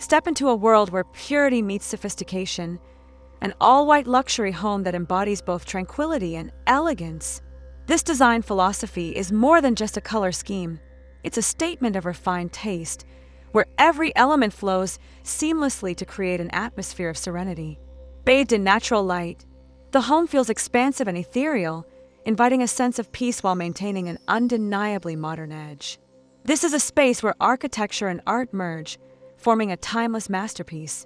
Step into a world where purity meets sophistication, an all-white luxury home that embodies both tranquility and elegance. This design philosophy is more than just a color scheme. It's a statement of refined taste, where every element flows seamlessly to create an atmosphere of serenity. Bathed in natural light, the home feels expansive and ethereal, inviting a sense of peace while maintaining an undeniably modern edge. This is a space where architecture and art merge, forming a timeless masterpiece.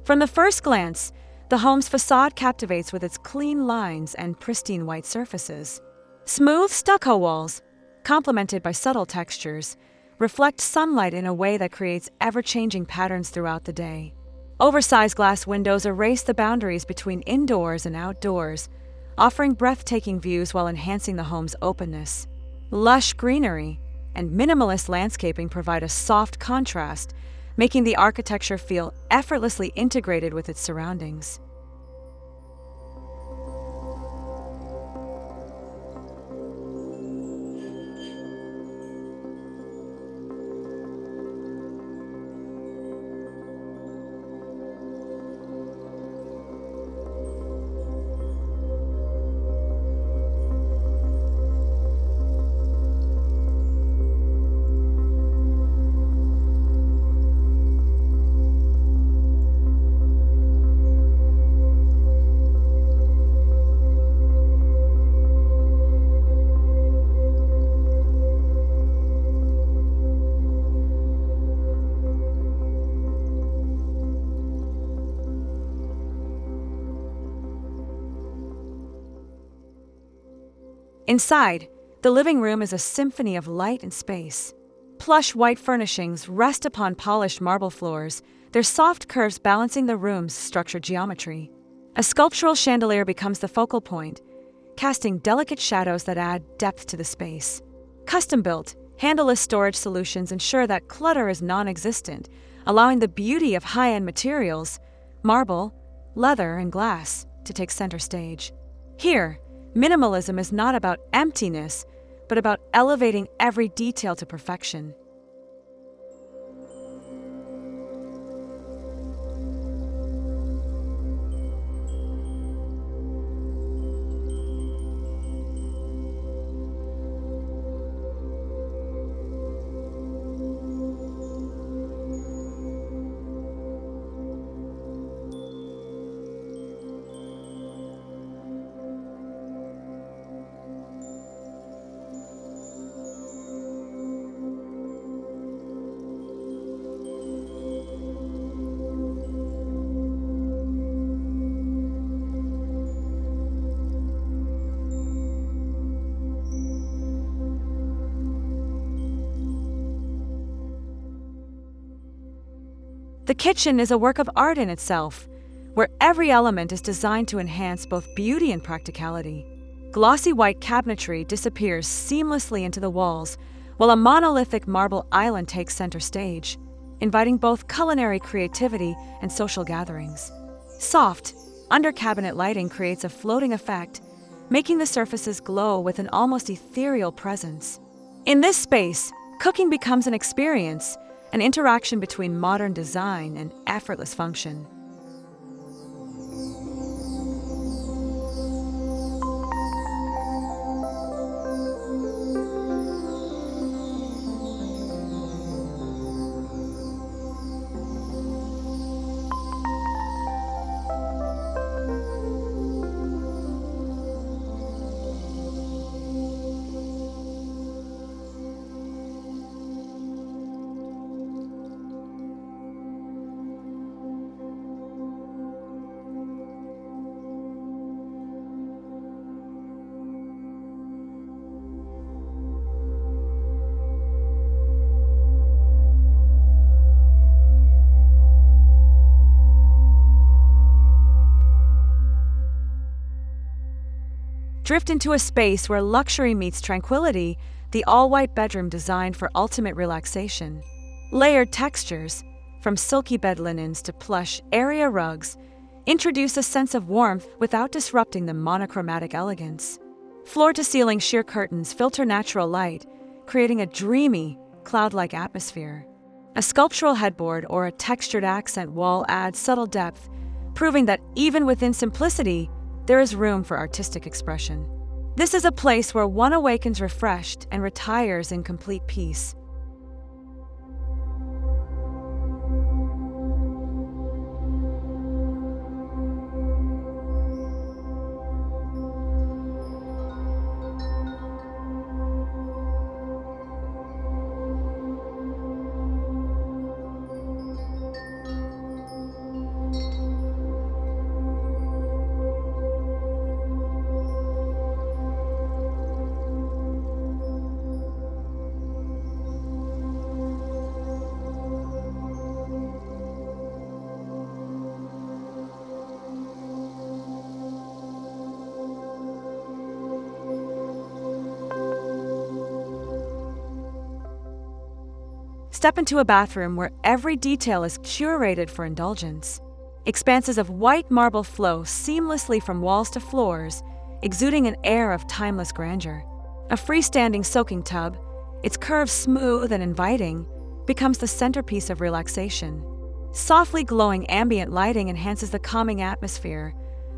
From the first glance, the home's facade captivates with its clean lines and pristine white surfaces. Smooth stucco walls, complemented by subtle textures, reflect sunlight in a way that creates ever-changing patterns throughout the day. Oversized glass windows erase the boundaries between indoors and outdoors, offering breathtaking views while enhancing the home's openness. Lush greenery and minimalist landscaping provide a soft contrast, making the architecture feel effortlessly integrated with its surroundings. Inside, the living room is a symphony of light and space. Plush white furnishings rest upon polished marble floors, their soft curves balancing the room's structured geometry. A sculptural chandelier becomes the focal point, casting delicate shadows that add depth to the space. Custom-built, handleless storage solutions ensure that clutter is non-existent, allowing the beauty of high-end materials, marble, leather, and glass, to take center stage. Here, minimalism is not about emptiness, but about elevating every detail to perfection. The kitchen is a work of art in itself, where every element is designed to enhance both beauty and practicality. Glossy white cabinetry disappears seamlessly into the walls, while a monolithic marble island takes center stage, inviting both culinary creativity and social gatherings. Soft, under-cabinet lighting creates a floating effect, making the surfaces glow with an almost ethereal presence. In this space, cooking becomes an experience, an interaction between modern design and effortless function. Drift into a space where luxury meets tranquility, the all-white bedroom designed for ultimate relaxation. Layered textures, from silky bed linens to plush, area rugs, introduce a sense of warmth without disrupting the monochromatic elegance. Floor-to-ceiling sheer curtains filter natural light, creating a dreamy, cloud-like atmosphere. A sculptural headboard or a textured accent wall adds subtle depth, proving that even within simplicity, there is room for artistic expression. This is a place where one awakens refreshed and retires in complete peace. Step into a bathroom where every detail is curated for indulgence. Expanses of white marble flow seamlessly from walls to floors, exuding an air of timeless grandeur. A freestanding soaking tub, its curves smooth and inviting, becomes the centerpiece of relaxation. Softly glowing ambient lighting enhances the calming atmosphere,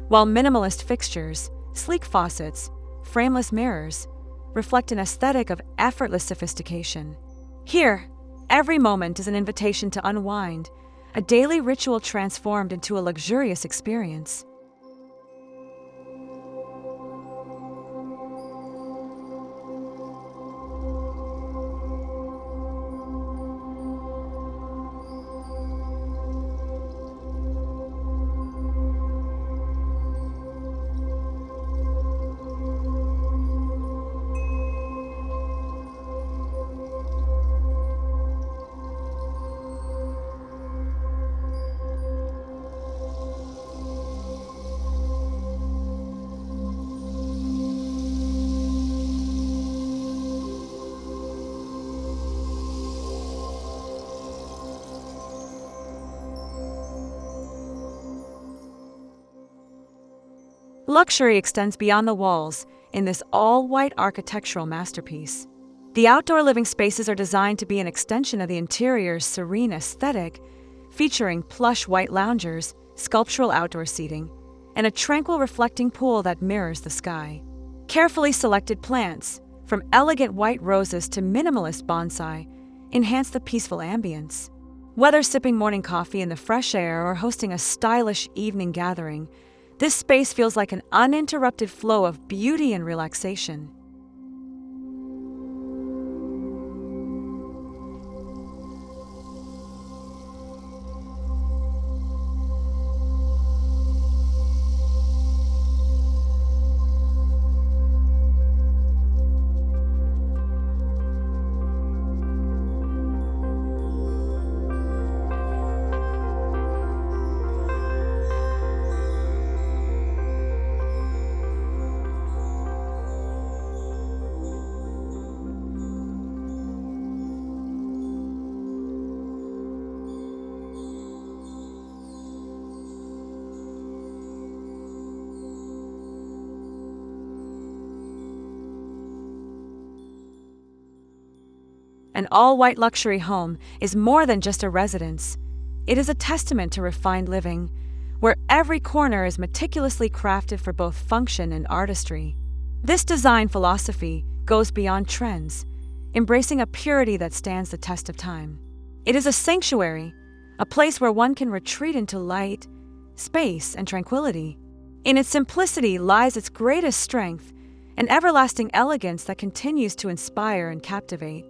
while minimalist fixtures, sleek faucets, frameless mirrors, reflect an aesthetic of effortless sophistication. Here, every moment is an invitation to unwind, a daily ritual transformed into a luxurious experience. Luxury extends beyond the walls in this all-white architectural masterpiece. The outdoor living spaces are designed to be an extension of the interior's serene aesthetic, featuring plush white loungers, sculptural outdoor seating, and a tranquil reflecting pool that mirrors the sky. Carefully selected plants, from elegant white roses to minimalist bonsai, enhance the peaceful ambience. Whether sipping morning coffee in the fresh air or hosting a stylish evening gathering, this space feels like an uninterrupted flow of beauty and relaxation. An all-white luxury home is more than just a residence. It is a testament to refined living, where every corner is meticulously crafted for both function and artistry. This design philosophy goes beyond trends, embracing a purity that stands the test of time. It is a sanctuary, a place where one can retreat into light, space, and tranquility. In its simplicity lies its greatest strength, an everlasting elegance that continues to inspire and captivate.